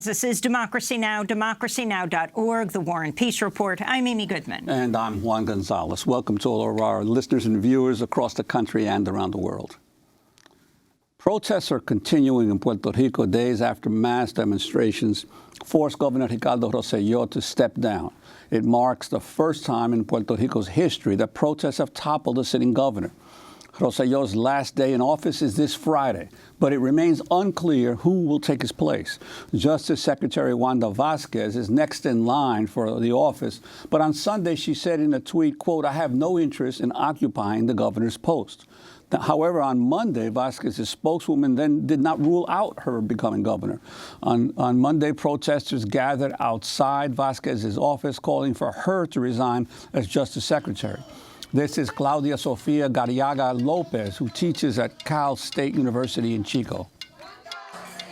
This is Democracy Now!, democracynow.org, The War and Peace Report. I'm Amy Goodman. And I'm Juan Gonzalez. Welcome to all of our listeners and viewers across the country and around the world. Protests are continuing in Puerto Rico days after mass demonstrations forced Governor Ricardo Rosselló to step down. It marks the first time in Puerto Rico's history that protests have toppled a sitting governor. Rosselló's last day in office is this Friday, but it remains unclear who will take his place. Justice Secretary Wanda Vázquez is next in line for the office, but on Sunday she said in a tweet, quote, "I have no interest in occupying the governor's post." However, on Monday, Vázquez's spokeswoman then did not rule out her becoming governor. On Monday, protesters gathered outside Vázquez's office calling for her to resign as Justice Secretary. This is Claudia Sofia Garriaga Lopez, who teaches at Cal State University in Chico.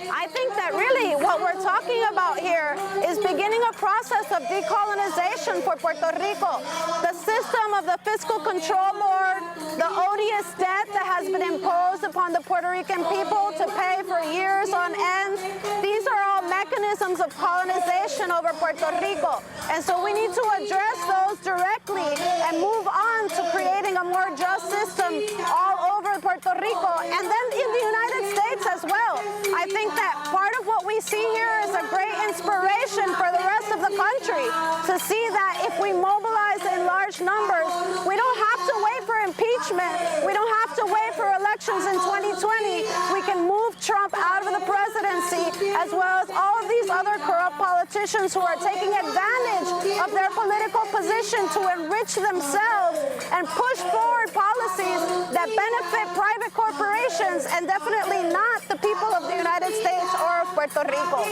I think that really what we're talking about here is beginning a process of decolonization for Puerto Rico. The system of the Fiscal Control Board, the odious debt that has been imposed upon the Puerto Rican people to pay for years on end, these are all mechanisms of colonization over Puerto Rico. And so we need to address those directly and move on to creating a more just system all over Puerto Rico and then in the United States as well. I think that part of what we see here is a great inspiration for the rest of the country to see that if we mobilize in large numbers, we don't have to wait for impeachment. We don't have to wait for elections in 2020. We can move Trump out of the presidency, as well as all of these other corrupt politicians who are taking advantage of their political position to enrich themselves and push forward policies that benefit private corporations and definitely not the people of the United States or of Puerto Rico.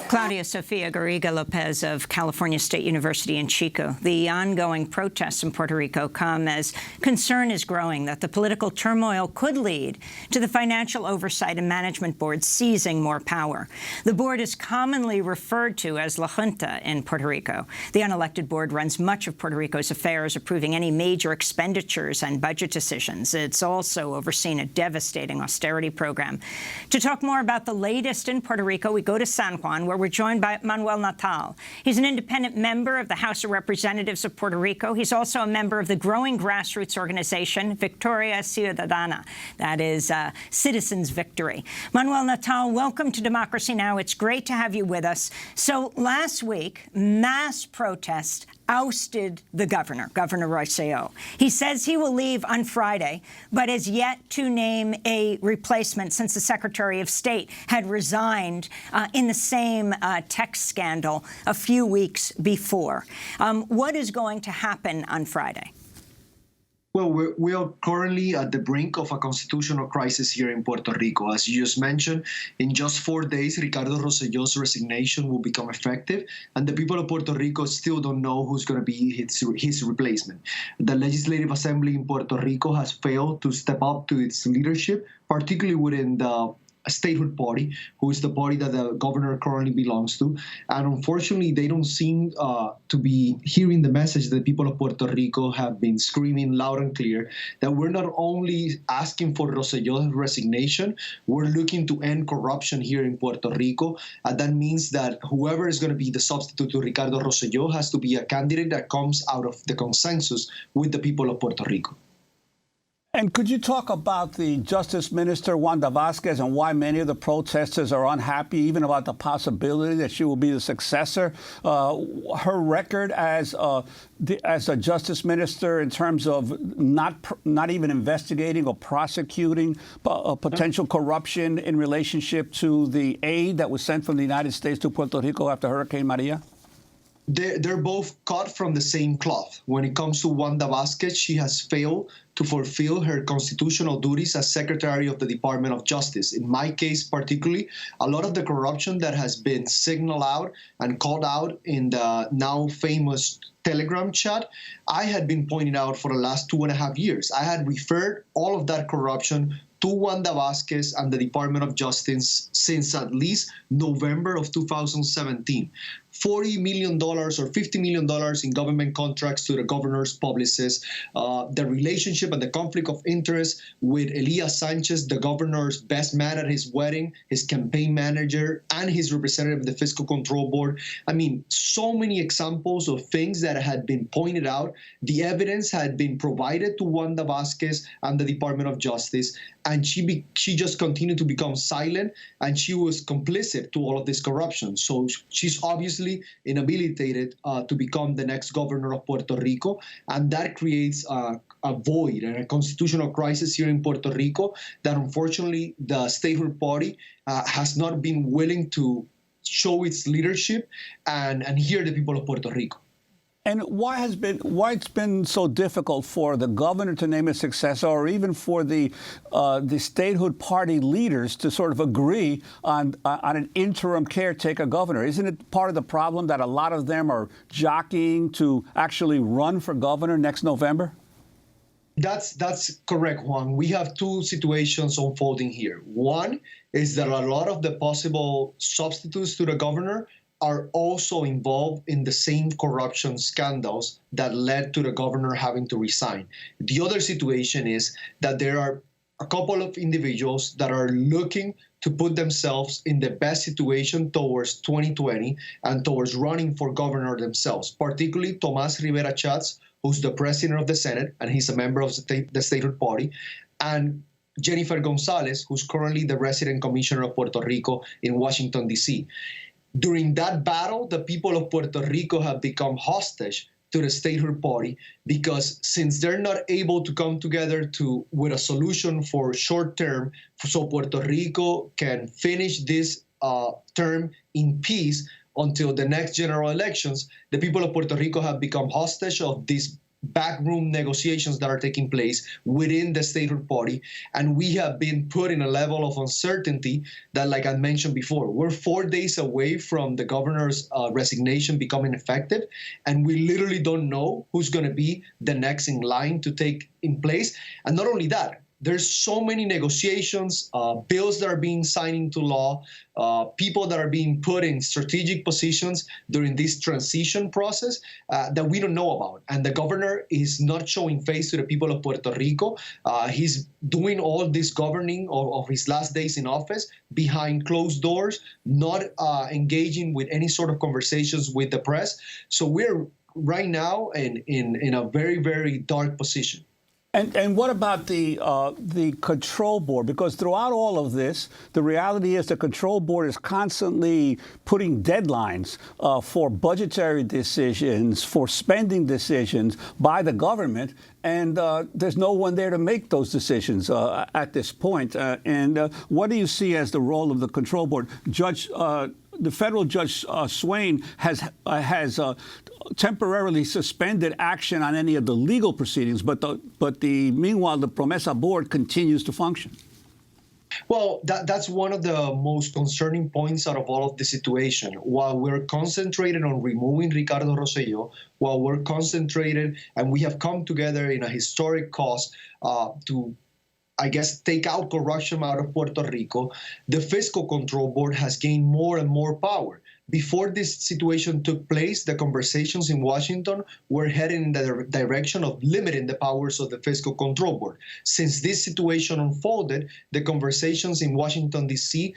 Claudia Sofia Garriga Lopez of California State University in Chico. The ongoing protests in Puerto Rico come as concern is growing that the political turmoil could lead to the Financial Oversight and Management Board seizing more power. The board is commonly referred to as La Junta in Puerto Rico. The unelected board runs much of Puerto Rico's affairs, approving any major expenditures and budget decisions. It's also overseen a devastating austerity program. To talk more about the latest in Puerto Rico, we go to San Juan, where we're joined by Manuel Natal. He's an independent member of the House of Representatives of Puerto Rico. He's also a member of the growing grassroots organization, Victoria Ciudadana. That is Citizens Victory. Manuel Natal, welcome to Democracy Now! It's great to have you with us. So last week, mass protests ousted the governor, Governor Rosselló. He says he will leave on Friday, but has yet to name a replacement since the Secretary of State had resigned in the same text scandal a few weeks before. What is going to happen on Friday? Well, we are currently at the brink of a constitutional crisis here in Puerto Rico. As you just mentioned, in just 4 days, Ricardo Rosselló's resignation will become effective, and the people of Puerto Rico still don't know who's going to be his replacement. The Legislative Assembly in Puerto Rico has failed to step up to its leadership, particularly within the statehood party, who is the party that the governor currently belongs to. And unfortunately, they don't seem to be hearing the message that the people of Puerto Rico have been screaming loud and clear, that we're not only asking for Rosselló's resignation, we're looking to end corruption here in Puerto Rico. And that means that whoever is going to be the substitute to Ricardo Rosselló has to be a candidate that comes out of the consensus with the people of Puerto Rico. And could you talk about the Justice Minister, Wanda Vázquez, and why many of the protesters are unhappy, even about the possibility that she will be the successor? Her record as a Justice Minister in terms of not even investigating or prosecuting potential corruption in relationship to the aid that was sent from the United States to Puerto Rico after Hurricane Maria? They're both cut from the same cloth. When it comes to Wanda Vázquez, she has failed to fulfill her constitutional duties as Secretary of the Department of Justice. In my case particularly, a lot of the corruption that has been signaled out and called out in the now famous Telegram chat, I had been pointing out for the last 2.5 years. I had referred all of that corruption to Wanda Vázquez and the Department of Justice since at least November of 2017. $40 million or $50 million in government contracts to the governor's publicists, the relationship and the conflict of interest with Elias Sanchez, the governor's best man at his wedding, his campaign manager, and his representative of the Fiscal Control Board. I mean, so many examples of things that had been pointed out. The evidence had been provided to Wanda Vázquez and the Department of Justice, and she just continued to become silent, and she was complicit to all of this corruption. So she's obviously inhabilitated to become the next governor of Puerto Rico, and that creates a void and a constitutional crisis here in Puerto Rico that unfortunately the statehood party has not been willing to show its leadership and hear the people of Puerto Rico. And why it's been so difficult for the governor to name a successor, or even for the statehood party leaders to sort of agree on an interim caretaker governor? Isn't it part of the problem that a lot of them are jockeying to actually run for governor next November? That's correct, Juan. We have two situations unfolding here. One is that a lot of the possible substitutes to the governor are also involved in the same corruption scandals that led to the governor having to resign. The other situation is that there are a couple of individuals that are looking to put themselves in the best situation towards 2020 and towards running for governor themselves, particularly Tomás Rivera Chats, who's the president of the Senate, and he's a member of the statehood party, and Jennifer Gonzalez, who's currently the resident commissioner of Puerto Rico in Washington, D.C. During that battle, the people of Puerto Rico have become hostage to the statehood party because since they're not able to come together with a solution for short term, so Puerto Rico can finish this term in peace until the next general elections, the people of Puerto Rico have become hostage of these backroom negotiations that are taking place within the statehood party. And we have been put in a level of uncertainty that, like I mentioned before, we're 4 days away from the governor's resignation becoming effective. And we literally don't know who's going to be the next in line to take in place. And not only that, there's so many negotiations, bills that are being signed into law, people that are being put in strategic positions during this transition process that we don't know about. And the governor is not showing face to the people of Puerto Rico. He's doing all this governing of his last days in office behind closed doors, not engaging with any sort of conversations with the press. So we're right now in a very, very dark position. And what about the control board? Because throughout all of this, the reality is the control board is constantly putting deadlines for budgetary decisions, for spending decisions by the government, and there's no one there to make those decisions at this point. What do you see as the role of the control board? The federal Judge Swain has temporarily suspended action on any of the legal proceedings, but meanwhile the Promesa board continues to function. Well, that's one of the most concerning points out of all of the situation. While we're concentrated on removing Ricardo Rosselló, while we're concentrated and we have come together in a historic cause to, I guess, take out corruption out of Puerto Rico, the Fiscal Control Board has gained more and more power. Before this situation took place, the conversations in Washington were heading in the direction of limiting the powers of the Fiscal Control Board. Since this situation unfolded, the conversations in Washington, D.C.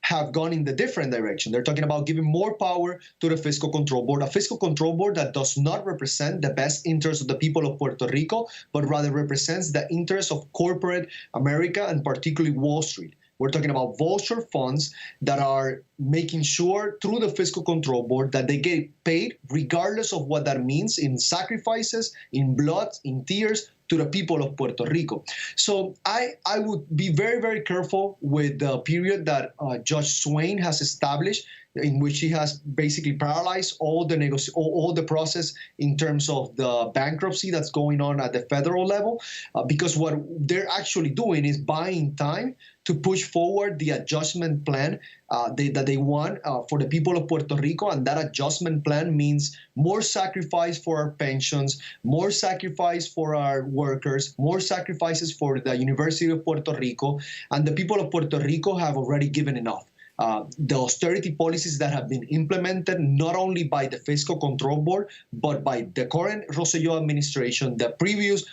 have gone in the different direction. They're talking about giving more power to the Fiscal Control Board, a Fiscal Control Board that does not represent the best interests of the people of Puerto Rico, but rather represents the interests of corporate America and particularly Wall Street. We're talking about vulture funds that are making sure through the Fiscal Control Board that they get paid regardless of what that means in sacrifices, in blood, in tears to the people of Puerto Rico. So I would be very, very careful with the period that Judge Swain has established, in which he has basically paralyzed all the process in terms of the bankruptcy that's going on at the federal level, because what they're actually doing is buying time to push forward the adjustment plan that they want for the people of Puerto Rico. And that adjustment plan means more sacrifice for our pensions, more sacrifice for our workers, more sacrifices for the University of Puerto Rico. And the people of Puerto Rico have already given enough. the austerity policies that have been implemented not only by the Fiscal Control Board, but by the current Rosselló administration, the previous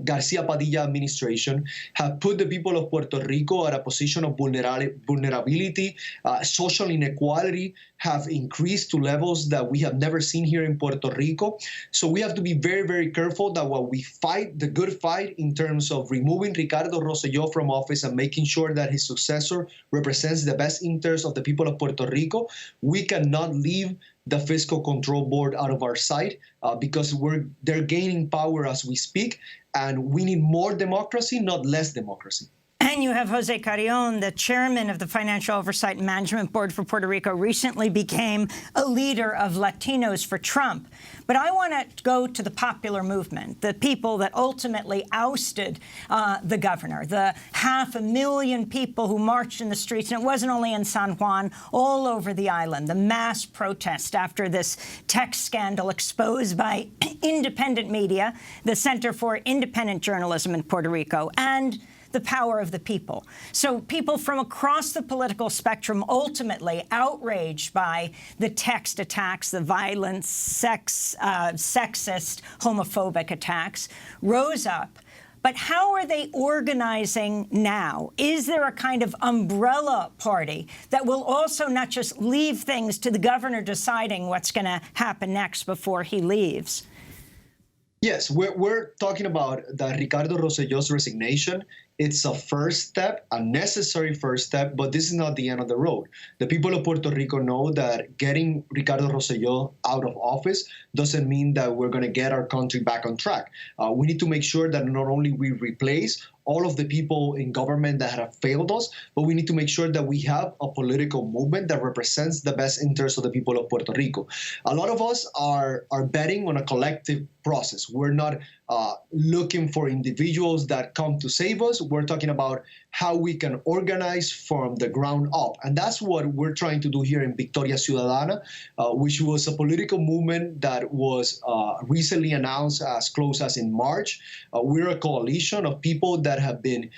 Garcia Padilla administration, have put the people of Puerto Rico at a position of vulnerability. Social inequality have increased to levels that we have never seen here in Puerto Rico. So we have to be very, very careful that while we fight the good fight in terms of removing Ricardo Rosselló from office and making sure that his successor represents the best interests of the people of Puerto Rico, we cannot leave the Fiscal Control Board out of our sight because they're gaining power as we speak, and we need more democracy, not less democracy. And you have Jose Carrion, the chairman of the Financial Oversight and Management Board for Puerto Rico, recently became a leader of Latinos for Trump. But I want to go to the popular movement, the people that ultimately ousted the governor, the 500,000 people who marched in the streets. And it wasn't only in San Juan, all over the island, the mass protest after this text scandal exposed by independent media, the Center for Independent Journalism in Puerto Rico, and the power of the people. So people from across the political spectrum ultimately outraged by the text attacks, the violent, sexist, homophobic attacks, rose up. But how are they organizing now? Is there a kind of umbrella party that will also not just leave things to the governor deciding what's going to happen next before he leaves? Yes, we're talking about the Ricardo Rosselló's resignation. It's a first step, a necessary first step, but this is not the end of the road. The people of Puerto Rico know that getting Ricardo Rosselló out of office doesn't mean that we're going to get our country back on track. We need to make sure that not only we replace all of the people in government that have failed us, but we need to make sure that we have a political movement that represents the best interests of the people of Puerto Rico. A lot of us are betting on a collective process. We're not looking for individuals that come to save us. We're talking about how we can organize from the ground up. And that's what we're trying to do here in Victoria Ciudadana, which was a political movement that was recently announced as close as in March. We're a coalition of people that have been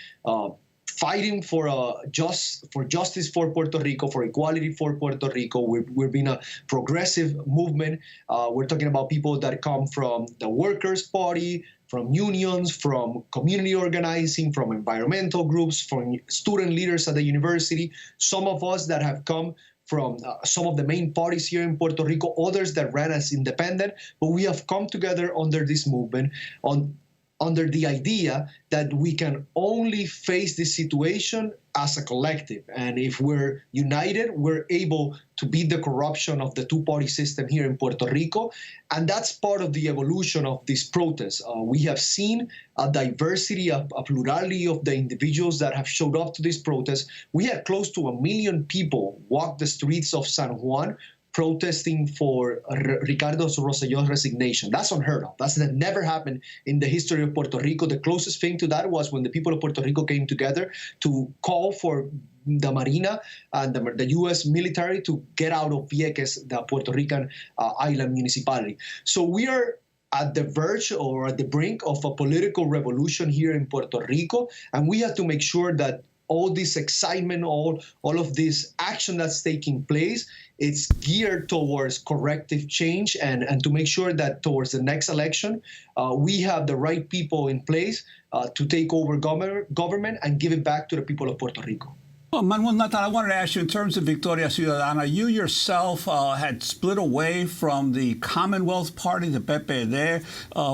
fighting for justice for Puerto Rico, for equality for Puerto Rico. We've been a progressive movement. We're talking about people that come from the Workers' Party, from unions, from community organizing, from environmental groups, from student leaders at the university. Some of us that have come from some of the main parties here in Puerto Rico, others that ran as independent, but we have come together under this movement under the idea that we can only face this situation as a collective. And if we're united, we're able to beat the corruption of the two-party system here in Puerto Rico. And that's part of the evolution of this protest. We have seen a diversity, a plurality of the individuals that have showed up to this protest. We had close to 1 million people walk the streets of San Juan protesting for Ricardo Rosselló's resignation. That's unheard of. That's never happened in the history of Puerto Rico. The closest thing to that was when the people of Puerto Rico came together to call for the Marina and the U.S. military to get out of Vieques, the Puerto Rican island municipality. So we are at the verge or at the brink of a political revolution here in Puerto Rico, and we have to make sure that all this excitement, all of this action that's taking place, it's geared towards corrective change and to make sure that towards the next election, we have the right people in place to take over government and give it back to the people of Puerto Rico. Well, Manuel Natal, I wanted to ask you, in terms of Victoria Ciudadana, you yourself had split away from the Commonwealth Party, the PPD,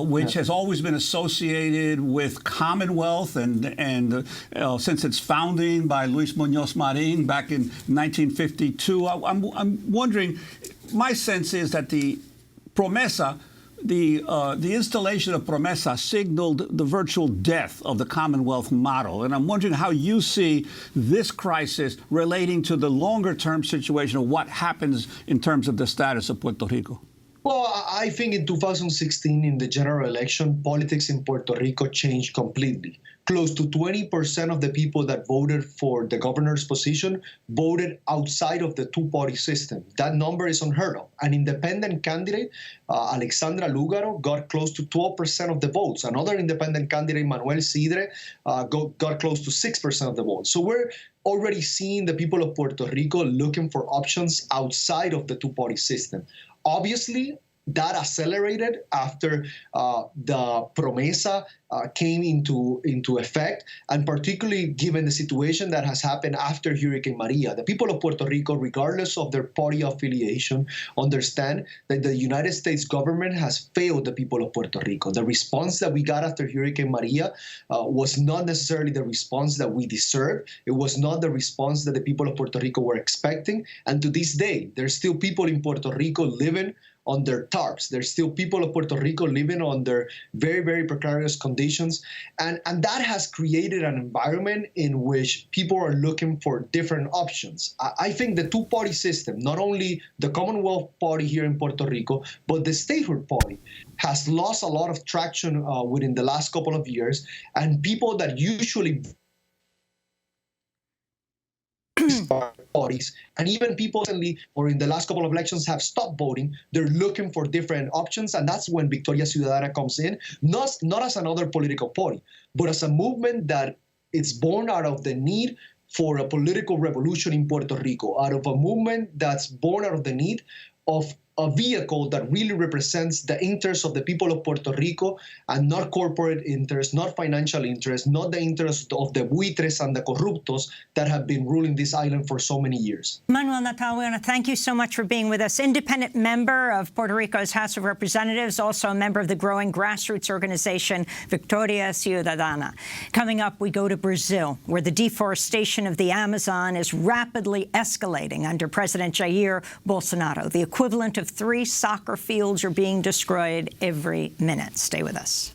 which has always been associated with Commonwealth and since its founding by Luis Muñoz Marin back in 1952. I'm wondering, my sense is that the Promesa, the installation of Promesa signaled the virtual death of the Commonwealth model. And I'm wondering how you see this crisis relating to the longer-term situation of what happens in terms of the status of Puerto Rico. Well, I think in 2016, in the general election, politics in Puerto Rico changed completely. Close to 20% of the people that voted for the governor's position voted outside of the two-party system. That number is unheard of. An independent candidate, Alexandra Lugaro, got close to 12% of the votes. Another independent candidate, Manuel Sidre, got close to 6% of the votes. So we're already seeing the people of Puerto Rico looking for options outside of the two-party system. Obviously, that accelerated after the Promesa came into effect, and particularly given the situation that has happened after Hurricane Maria. The people of Puerto Rico, regardless of their party affiliation, understand that the United States government has failed the people of Puerto Rico. The response that we got after Hurricane Maria was not necessarily the response that we deserved. It was not the response that the people of Puerto Rico were expecting. And to this day, there's still people in Puerto Rico living on their tarps. There's still people of Puerto Rico living under very, very precarious conditions. And that has created an environment in which people are looking for different options. I think the two-party system, not only the Commonwealth Party here in Puerto Rico, but the statehood party, has lost a lot of traction within the last couple of years. And people that usually parties, and even people recently or in the last couple of elections have stopped voting. They're looking for different options, and that's when Victoria Ciudadana comes in, not as another political party, but as a movement that is born out of the need for a political revolution in Puerto Rico, out of a movement that's born out of the need of a vehicle that really represents the interests of the people of Puerto Rico and not corporate interests, not financial interests, not the interests of the buitres and the corruptos that have been ruling this island for so many years. Manuel Natal, we want to thank you so much for being with us. Independent member of Puerto Rico's House of Representatives, also a member of the growing grassroots organization Victoria Ciudadana. Coming up, we go to Brazil, where the deforestation of the Amazon is rapidly escalating under President Jair Bolsonaro. The equivalent of 3 soccer fields are being destroyed every minute. Stay with us.